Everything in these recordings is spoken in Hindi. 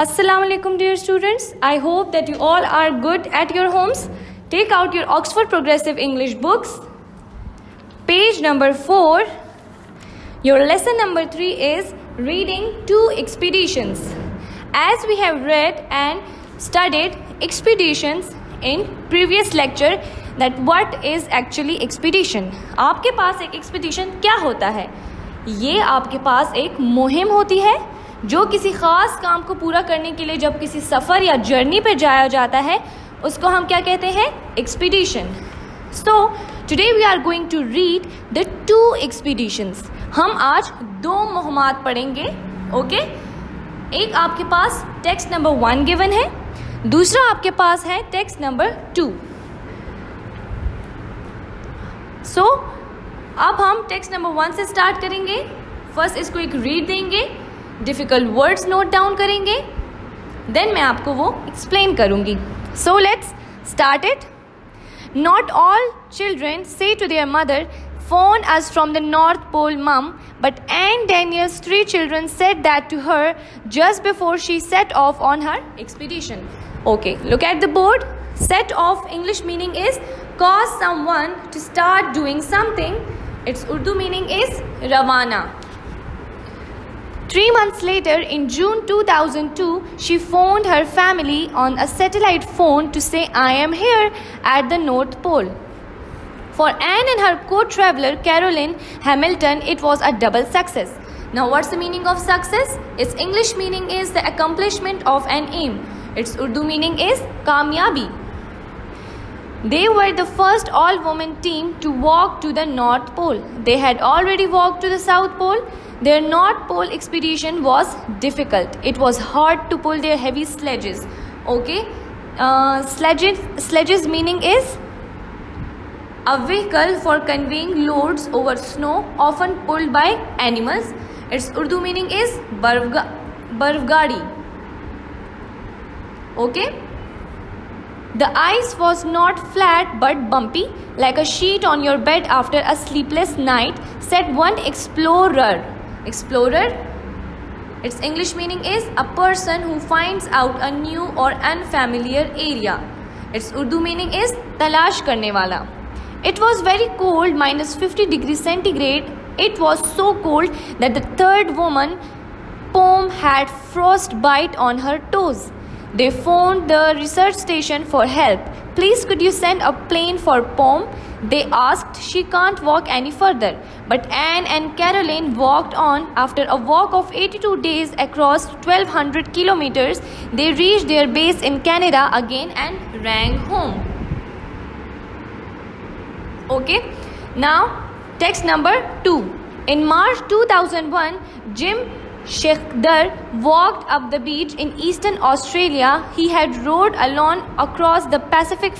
Assalamu alaikum dear students. I hope that you all are good at your homes. Take out your Oxford Progressive English books. Page number 4. Your lesson number 3 is reading two expeditions. As we have read and studied expeditions in previous lecture that what is actually expedition. आपके पास एक expedition क्या होता है? ये आपके पास एक मुहिम होती है जो किसी ख़ास काम को पूरा करने के लिए जब किसी सफ़र या जर्नी पर जाया जाता है उसको हम क्या कहते हैं? Expedition. So today we are going to read the two expeditions. हम आज दो मुहिमात पढ़ेंगे. ओके एक आपके पास टेक्स्ट नंबर 1 गिवन है, दूसरा आपके पास है टेक्स्ट नंबर 2. सो अब हम टेक्स्ट नंबर 1 से स्टार्ट करेंगे. फर्स्ट इसको एक रीड देंगे, डिफ़िकल्ट वर्ड्स नोट डाउन करेंगे, देन मैं आपको वो एक्सप्लेन करूँगी. So let's start it. Not all children से to their mother, phone us from the North Pole, Mum, but Anne Daniel's 3 children said that to her just before she set off on her expedition. Okay, look at the board. Set off English meaning is cause someone to start doing something. Its Urdu meaning is Ravana. 3 months later, in June 2002, she phoned her family on a satellite phone to say, I am here at the North Pole. For Anne and her co-traveler Caroline Hamilton, it was a double success. Now, what's the meaning of success? Its English meaning is the accomplishment of an aim. Its Urdu meaning is Kamyabi. They were the first all-women team to walk to the North Pole. They had already walked to the South Pole. Their North Pole expedition was difficult. It was hard to pull their heavy sledges. Okay, sledges meaning is a vehicle for conveying loads over snow, often pulled by animals. Its Urdu meaning is barfgadi. Okay. The ice was not flat but bumpy, like a sheet on your bed after a sleepless night, said one explorer. Explorer. Its English meaning is a person who finds out a new or unfamiliar area. Its Urdu meaning is talash karne wala. It was very cold, minus 50 degrees centigrade. It was so cold that the third woman, Pom, had frostbite on her toes. They phoned the research station for help. Please, could you send a plane for Pom? They asked. She can't walk any further. But Anne and Caroline walked on. After a walk of 82 days across 1200 kilometers, they reached their base in Canada again and ran home. Okay, now text number 2. In March 2001, Jim Shekhar walked up the beach in eastern Australia. He had rowed alone across the Pacific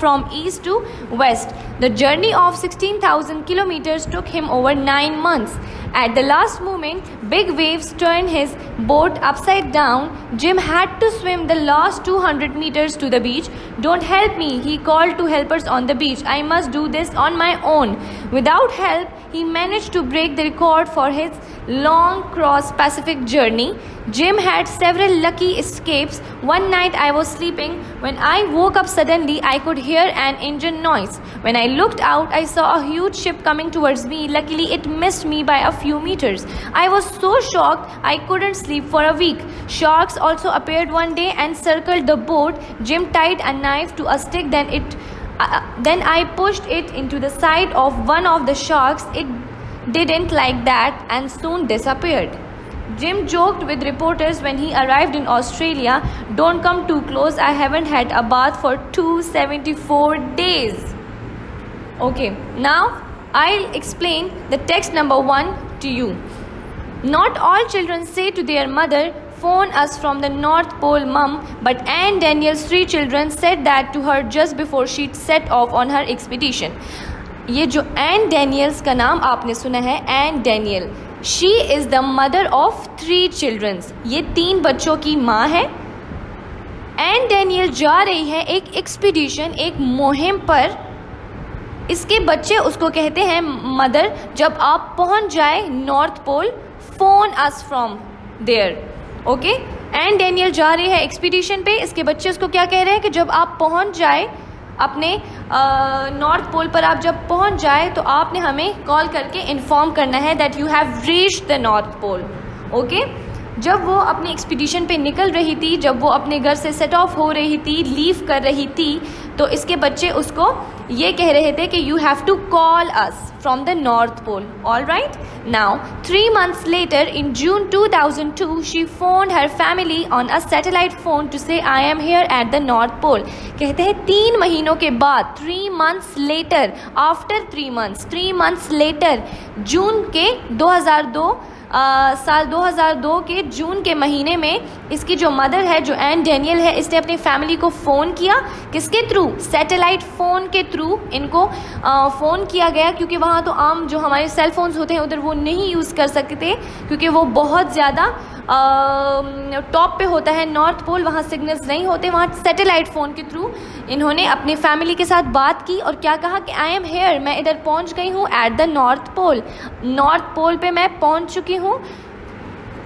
from east to west. The journey of 16,000 kilometers took him over 9 months. At the last moment, big waves turned his boat upside down. Jim had to swim the last 200 meters to the beach. Don't help me, he called to helpers on the beach. I must do this on my own. Without help, he managed to break the record for his long cross-Pacific journey. Jim had several lucky escapes. One night I was sleeping. When I woke up suddenly, I could hear an engine noise. When I looked out, I saw a huge ship coming towards me. Luckily, it missed me by a few meters. I was so shocked, I couldn't sleep for a week. Sharks also appeared one day and circled the boat. Jim tied a knife to a stick, then I pushed it into the side of one of the sharks. It didn't like that and soon disappeared. Jim joked with reporters when he arrived in Australia, don't come too close, I haven't had a bath for 274 days. Okay, now I'll explain the text number 1 to you. Not all children say to their mother, phone us from the North Pole, Mum, but Anne Daniel's 3 children said that to her just before she set off on her expedition. ये जो एन डैनियल्स का नाम आपने सुना है, Ann Daniel, she is the mother of 3 childrens. ये 3 बच्चों की माँ है. एन डैनियल जा रही है एक एक्सपीडिशन, एक मुहिम पर. इसके बच्चे उसको कहते हैं मदर. जब आप पहुंच जाए north pole, phone us from there. Okay, Ann Daniel जा रहे हैं एक्सपीडिशन पे, इसके बच्चे उसको क्या कह रहे हैं कि जब आप पहुंच जाए अपने नॉर्थ पोल पर, आप जब पहुंच जाए तो आपने हमें कॉल करके इन्फॉर्म करना है that you have reached the north pole. Okay, जब वो अपनी एक्सपीडिशन पे निकल रही थी, जब वो अपने घर से सेट ऑफ हो रही थी, लीव कर रही थी, तो इसके बच्चे उसको ये कह रहे थे कि you have to call us from the north pole. All right, now 3 months later in June 2002 she phoned her family on a satellite phone to say I am here at the North Pole। कहते हैं 3 महीनों के बाद, 3 months later, after 3 months later, जून के 2002 साल 2002 के जून के महीने में इसकी जो मदर है, जो एन डैनियल है, इसने अपनी फैमिली को फ़ोन किया। किसके थ्रू? सैटेलाइट फ़ोन के थ्रू इनको फ़ोन किया गया, क्योंकि वहाँ तो आम जो हमारे सेल फोन्स होते हैं उधर वो नहीं यूज़ कर सकते, क्योंकि वो बहुत ज़्यादा टॉप पे होता है नॉर्थ पोल, वहाँ सिग्नल्स नहीं होते। वहाँ सैटेलाइट फ़ोन के थ्रू इन्होंने अपनी फैमिली के साथ बात की और क्या कहा कि आई एम हेयर, मैं इधर पहुँच गई हूँ at the north pole, north pole पे मैं पहुँच चुकी हूँ।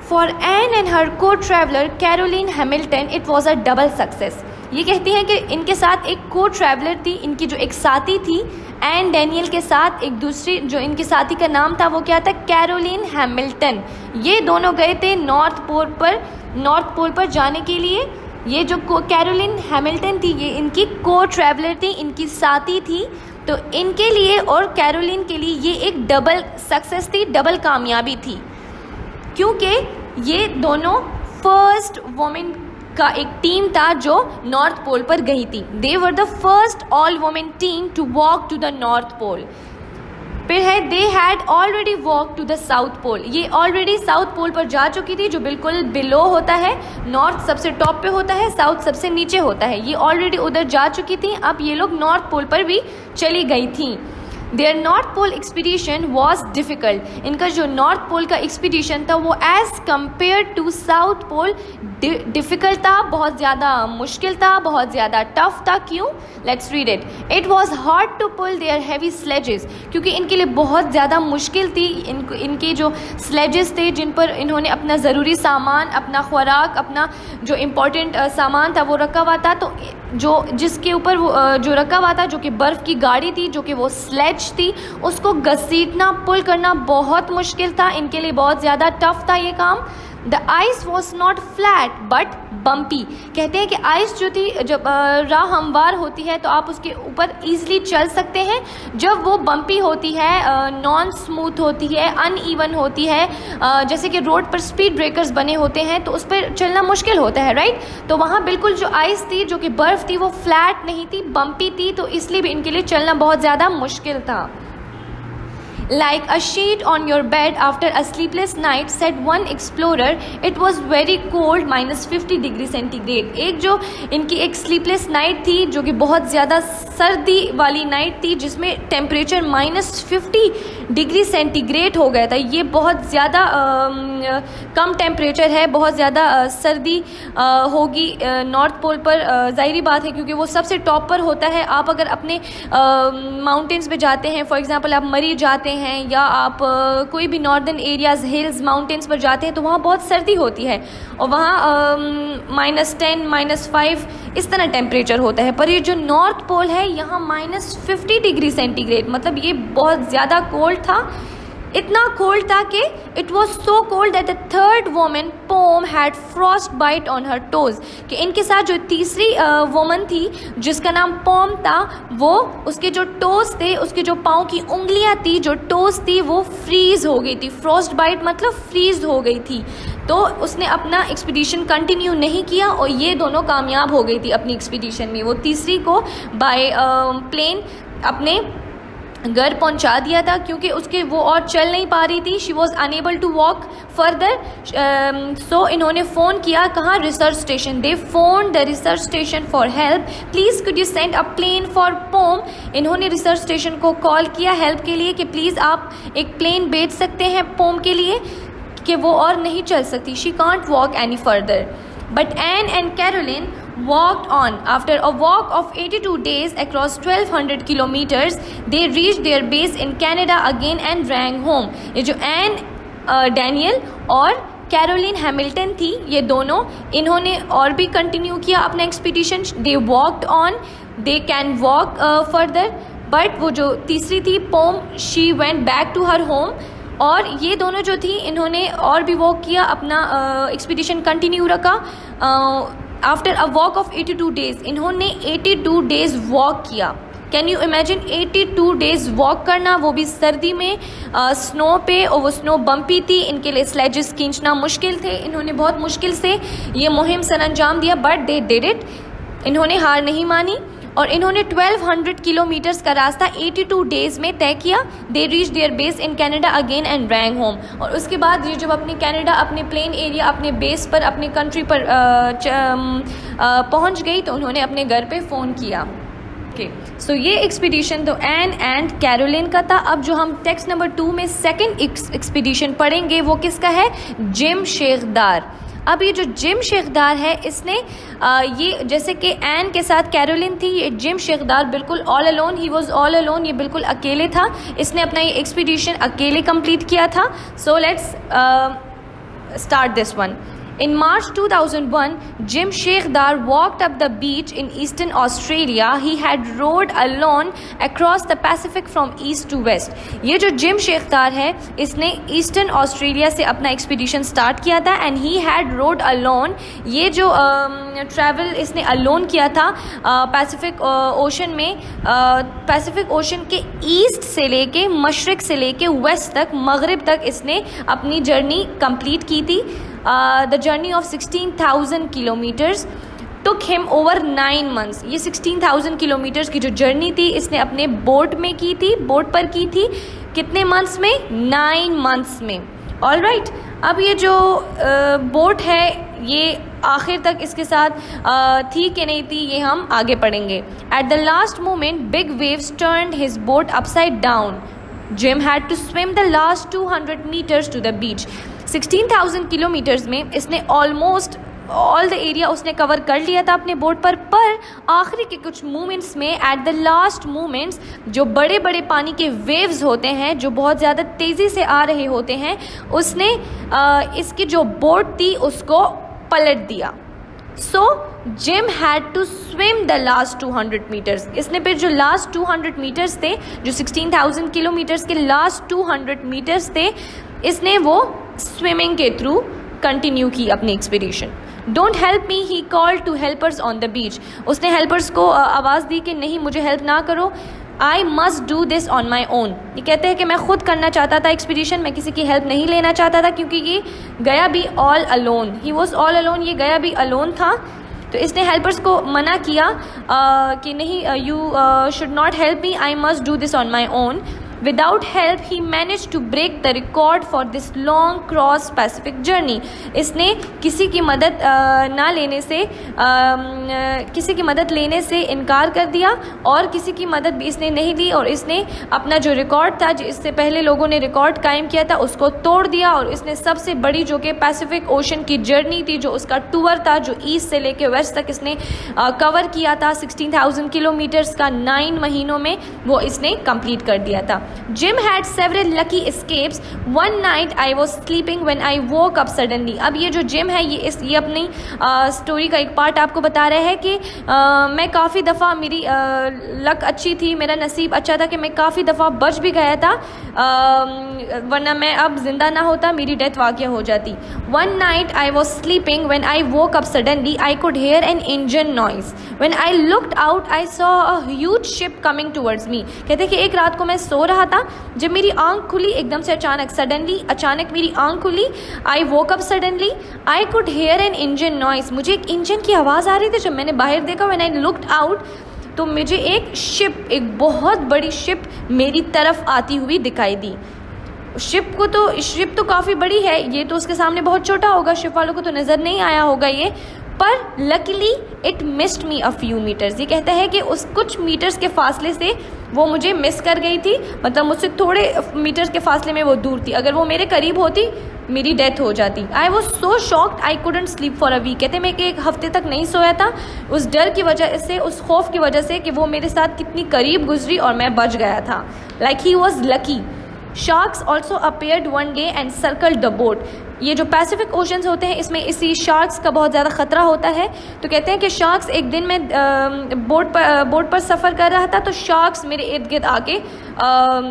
For an and her co-traveller Caroline Hamilton it was a double success. ये कहती हैं कि इनके साथ एक को ट्रैवलर थी, इनकी जो एक साथी थी एन डैनियल के साथ, एक दूसरी जो इनके साथी का नाम था वो क्या था? Caroline Hamilton. ये दोनों गए थे नॉर्थ पोल पर जाने के लिए। ये जो कैरोलिन हैमिल्टन थी ये इनकी को ट्रैवलर थी, इनकी साथी थी, तो इनके लिए और कैरोलिन के लिए ये एक डबल सक्सेस थी, डबल कामयाबी थी, क्योंकि ये दोनों फर्स्ट वुमेन का एक टीम था जो नॉर्थ पोल पर गई थी। They were the first all women team to walk to the north pole. फिर है they had already walk to the south pole. ये ऑलरेडी साउथ पोल पर जा चुकी थी, जो बिल्कुल बिलो होता है, नॉर्थ सबसे टॉप पे होता है, साउथ सबसे नीचे होता है। ये ऑलरेडी उधर जा चुकी थी, अब ये लोग नॉर्थ पोल पर भी चली गई थी। Their north pole expedition was difficult. इनका जो नॉर्थ पोल का एक्सपीडिशन था वो as compare to south pole difficult था, बहुत ज़्यादा मुश्किल था, बहुत ज़्यादा टफ था। क्यों? Let's read it. It was hard to pull there heavy sledges, क्योंकि इनके लिए बहुत ज़्यादा मुश्किल थी। इनके जो स्लेजेस थे जिन पर इन्होंने अपना ज़रूरी सामान, अपना खुराक, अपना जो इम्पोर्टेंट सामान था वो रखा हुआ था, तो जो जिसके ऊपर वो जो रखा हुआ था, जो कि बर्फ़ की गाड़ी थी, जो कि वो स्लेज थी, उसको घसीटना, पुल करना बहुत मुश्किल था, इनके लिए बहुत ज़्यादा टफ था ये काम। The ice was not flat but bumpy. कहते हैं कि आइस जो थी, जब राह हमवार होती है तो आप उसके ऊपर ईजिली चल सकते हैं। जब वो बम्पी होती है, नॉन स्मूथ होती है, अनइवन होती है, जैसे कि रोड पर स्पीड ब्रेकर्स बने होते हैं तो उस पर चलना मुश्किल होता है, राइट। तो वहाँ बिल्कुल जो आइस थी, जो कि बर्फ़ थी, वो फ्लैट नहीं थी, बम्पी थी, तो इसलिए भी इनके लिए चलना बहुत ज़्यादा मुश्किल था। Like a sheet on your bed after a sleepless night, said one explorer, it was very cold, -50 degree centigrade. एक जो इनकी एक स्लीपलेस नाइट थी, जो कि बहुत ज़्यादा सर्दी वाली नाइट थी, जिसमें टेम्परेचर -50 डिग्री सेंटीग्रेड हो गया था। ये बहुत ज़्यादा कम टेम्परेचर है, बहुत ज़्यादा सर्दी होगी नॉर्थ पोल पर, ज़ाहिरी बात है, क्योंकि वो सबसे टॉप पर होता है। आप अगर अपने माउंटेन्स पे जाते हैं, फॉर एग्जांपल आप मरी जाते हैं या आप कोई भी नॉर्दर्न एरियाज़, हिल्स, माउंटेन्स पर जाते हैं तो वहाँ बहुत सर्दी होती है और वहाँ -10, -5 इस तरह टेम्परेचर होता है। पर ये जो नॉर्थ पोल है यहाँ -50 डिग्री सेंटीग्रेड, मतलब ये बहुत ज़्यादा कोल्ड था। इतना कोल्ड था कि it was so cold that the third woman Pom had frostbite on her toes, कि इनके साथ जो तीसरी वुमन थी जिसका नाम पोम था, वो उसके जो टोज थे, उसके जो पाँव की उंगलियां थी, जो टोज थी, वो फ्रीज हो गई थी। फ्रॉस्ट बाइट मतलब फ्रीज हो गई थी। तो उसने अपना एक्सपीडिशन कंटिन्यू नहीं किया और ये दोनों कामयाब हो गई थी अपनी एक्सपीडिशन में। वो तीसरी को बाय प्लेन अपने घर पहुंचा दिया था, क्योंकि उसके वो और चल नहीं पा रही थी। She was unable to walk further. So इन्होंने फ़ोन किया, कहाँ? Research station. They phone the research station for help, please could you send a plane for pom. इन्होंने रिसर्च स्टेशन को कॉल किया हेल्प के लिए कि प्लीज़ आप एक प्लेन भेज सकते हैं पोम के लिए, कि वो और नहीं चल सकती। She can't walk any further. But Ann and Caroline walked on. After a walk of 82 days across 1200 kilometers, they reached their base in Canada again and rang home. ये जो एन डैनियल और कैरोलिन हैमिल्टन थी, ये दोनों, इन्होंने और भी कंटिन्यू किया अपना expedition. They walked on, they can walk further. But वो जो तीसरी थी Pom, she went back to her home. और ये दोनों जो थी इन्होंने और भी वॉक किया, अपना एक्सपीडिशन कंटिन्यू रखा. After a walk of 82 days, इन्होंने 82 डेज वॉक किया. Can you imagine 82 days walk करना, वो भी सर्दी में, स्नो पे, और वो स्नो बम्पी थी, इनके लिए स्लेजेस खींचना मुश्किल थे. इन्होंने बहुत मुश्किल से ये मुहिम सर अंजाम दिया, बट दे डिड इट. इन्होंने हार नहीं मानी और इन्होंने 1200 किलोमीटर्स का रास्ता 82 डेज में तय किया. They reach there base in Canada again and wrong home. और उसके बाद ये जब अपने कनाडा, अपने प्लेन एरिया, अपने बेस पर, अपने कंट्री पर पहुंच गई तो उन्होंने अपने घर पे फ़ोन किया. सो ये एक्सपीडिशन तो एन एंड कैरोलिन का था. अब जो हम टेक्स्ट नंबर 2 में सेकंड एक्सपीडिशन पढ़ेंगे वो किसका है? जिम शेखदार. अब ये जो जिम शेखदार है, इसने ये जैसे कि एन के साथ कैरोलिन थी, ये जिम शेखदार बिल्कुल all alone, he was all alone, ये बिल्कुल अकेले था. इसने अपना ये एक्सपीडिशन अकेले कंप्लीट किया था. सो let's start this one. In March 2001, Jim Sheikhdar walked up the beach in eastern Australia. He had rowed alone across the Pacific from east to west. ये जो जिम शेखदार है, इसने ईस्टर्न ऑस्ट्रेलिया से अपना एक्सपीडिशन स्टार्ट किया था. And he had road alone. ये जो ट्रैवल इसने अलोन किया था पैसिफिक ओशन में, पैसिफिक ओशन के ईस्ट से लेके, मशरिक से लेके वेस्ट तक, मगरिब तक इसने अपनी जर्नी कंप्लीट की थी. The journey of 16,000 kilometers took him over 9 months. ये 16,000 किलोमीटर्स की जो जर्नी थी इसने अपने बोट में की थी, बोट पर की थी. कितने मंथ्स में? 9 मंथ्स में. All right. अब ये जो बोट है ये आखिर तक इसके साथ थी कि नहीं थी, ये हम आगे पढ़ेंगे. At the last moment big waves turned his boat upside down. Jim had to swim the last 200 meters to the beach. 16,000 kilometres में इसने ऑलमोस्ट ऑल द एरिया उसने कवर कर लिया था अपने बोट पर आखिरी के कुछ मोमेंट्स में, एट द लास्ट मोमेंट्स, जो बड़े बड़े पानी के वेव्स होते हैं जो बहुत ज़्यादा तेज़ी से आ रहे होते हैं, उसने इसकी जो बोट थी उसको पलट दिया. So Jim had to swim the last 200 metres. इसने फिर जो लास्ट 200 मीटर्स थे, जो 16,000 किलोमीटर्स के लास्ट 200 मीटर्स थे, इसने वो स्विमिंग के थ्रू कंटिन्यू की अपनी expedition. Don't help me, he called to helpers on the beach. उसने हेल्पर्स को आवाज़ दी कि नहीं, मुझे हेल्प ना करो. I must do this on my own. ये कहते हैं कि मैं खुद करना चाहता था एक्सपीडिशन, मैं किसी की हेल्प नहीं लेना चाहता था, क्योंकि ये गया भी all alone. He was all alone, ये गया भी अलोन था. तो इसने हेल्पर्स को मना किया कि नहीं, you should not help me, I must do this on my own. Without help, he managed to break the record for this long cross Pacific journey. इसने किसी की मदद ना लेने से, किसी की मदद लेने से इनकार कर दिया और किसी की मदद भी इसने नहीं ली, और इसने अपना जो रिकॉर्ड था, जो इससे पहले लोगों ने रिकॉर्ड कायम किया था, उसको तोड़ दिया. और इसने सबसे बड़ी जो कि पैसिफिक ओशन की जर्नी थी, जो उसका टूर था, जो ईस्ट से लेके वेस्ट तक इसने कवर किया था 16,000 किलोमीटर्स का 9 महीनों में, वो इसने कंप्लीट कर दिया था. Jim had several lucky escapes. One night I was sleeping when I woke up suddenly. अब ये जो जिम है ये अपनी स्टोरी का एक पार्ट आपको बता रहा है कि मैं काफ़ी दफ़ा, मेरी लक अच्छी थी, मेरा नसीब अच्छा था कि मैं काफ़ी दफ़ा बच भी गया था, वरना मैं अब जिंदा ना होता, मेरी डेथ वाक़या हो जाती. One night I was sleeping when I woke up suddenly. I could hear an engine noise. When I looked out I saw a huge ship coming towards me. कहते हैं कि एक रात को मैं सो रहा था, जब मेरी आंख खुली एकदम से अचानक, सडनली अचानक मेरी आंख खुली. I woke up suddenly. I could hear an engine noise. मुझे एक इंजन की आवाज़ आ रही थी. जब मैंने बाहर देखा, व्हेन आई लुक्ड आउट, तो मुझे एक शिप, एक बहुत बड़ी शिप मेरी तरफ आती हुई दिखाई दी. शिप तो काफ़ी बड़ी है, ये तो उसके सामने बहुत छोटा होगा, शिप वालों को तो नज़र नहीं आया होगा ये, पर luckily it missed me a few metres. ये कहता है कि उस कुछ मीटर्स के फासले से वो मुझे मिस कर गई थी, मतलब मुझसे थोड़े मीटर्स के फासले में वो दूर थी. अगर वो मेरे करीब होती, मेरी डेथ हो जाती. I was so shocked I couldn't sleep for a week. कहते मैं कि एक हफ्ते तक नहीं सोया था, उस डर की वजह से, उस खौफ की वजह से कि वो मेरे साथ कितनी करीब गुजरी और मैं बच गया था. Like he was lucky. Sharks also appeared one day and circled the boat. ये जो पैसिफिक ओशंस होते हैं इसमें इसी शार्क्स का बहुत ज़्यादा ख़तरा होता है। तो कहते हैं कि शार्क्स एक दिन में बोट पर सफ़र कर रहा था, तो शार्क्स मेरे इर्द गिर्द आके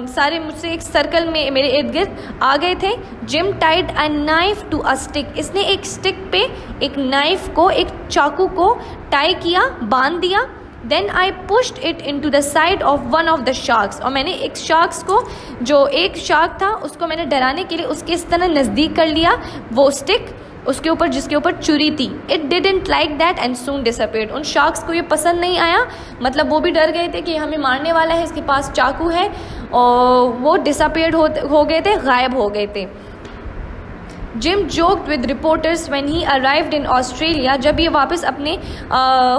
सारे मुझसे एक सर्कल में मेरे इर्द गिर्द आ गए थे। Jim tied a knife to a stick, इसने एक स्टिक पे एक नाइफ को, एक चाकू को टाई किया, बांध दिया। Then I pushed it into the side of one of the sharks, और मैंने एक शार्क्स को, जो एक शार्क था उसको मैंने डराने के लिए उसके इस तरह नज़दीक कर लिया, वो स्टिक उसके ऊपर जिसके ऊपर चुरी थी। It didn't like that and soon disappeared, उन शार्क्स को ये पसंद नहीं आया, मतलब वो भी डर गए थे कि हमें मारने वाला है, इसके पास चाकू है, और वो डिसअपीयर्ड हो गए थे, गायब हो गए थे। Gym joked with reporters when he arrived in Australia, जब ये वापस अपने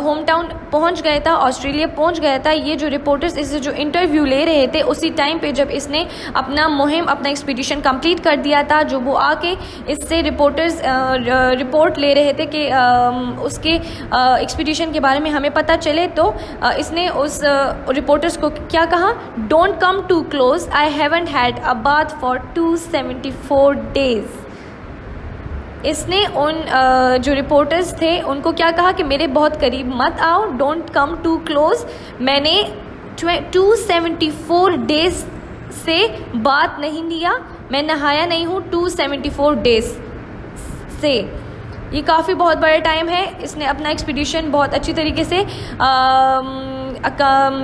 होम टाउन पहुँच गया था, ऑस्ट्रेलिया पहुँच गया था, ये जो रिपोर्टर्स इससे जो इंटरव्यू ले रहे थे उसी टाइम पे जब इसने अपना मुहिम, अपना एक्सपीडिशन कंप्लीट कर दिया था, जो वो आके इससे रिपोर्टर्स रिपोर्ट ले रहे थे कि उसके एक्सपीडिशन के बारे में हमें पता चले, तो इसने उस रिपोर्टर्स को क्या कहा, don't come too close, I haven't had a bath for 274 days. इसने उन जो रिपोर्टर्स थे उनको क्या कहा कि मेरे बहुत करीब मत आओ, डोंट कम टू क्लोज। मैंने 274 डेज से बात नहीं लिया, मैं नहाया नहीं हूँ 274 डेज से। ये काफ़ी बहुत बड़ा टाइम है। इसने अपना एक्सपीडिशन बहुत अच्छी तरीके से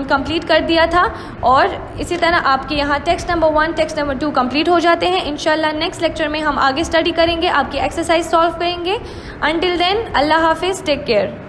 कंप्लीट कर दिया था, और इसी तरह आपके यहाँ text number 1, text number 2 complete हो जाते हैं। इंशाल्लाह नेक्स्ट लेक्चर में हम आगे स्टडी करेंगे, आपकी एक्सरसाइज सॉल्व करेंगे। अंटिल देन, अल्लाह हाफिज़, टेक केयर।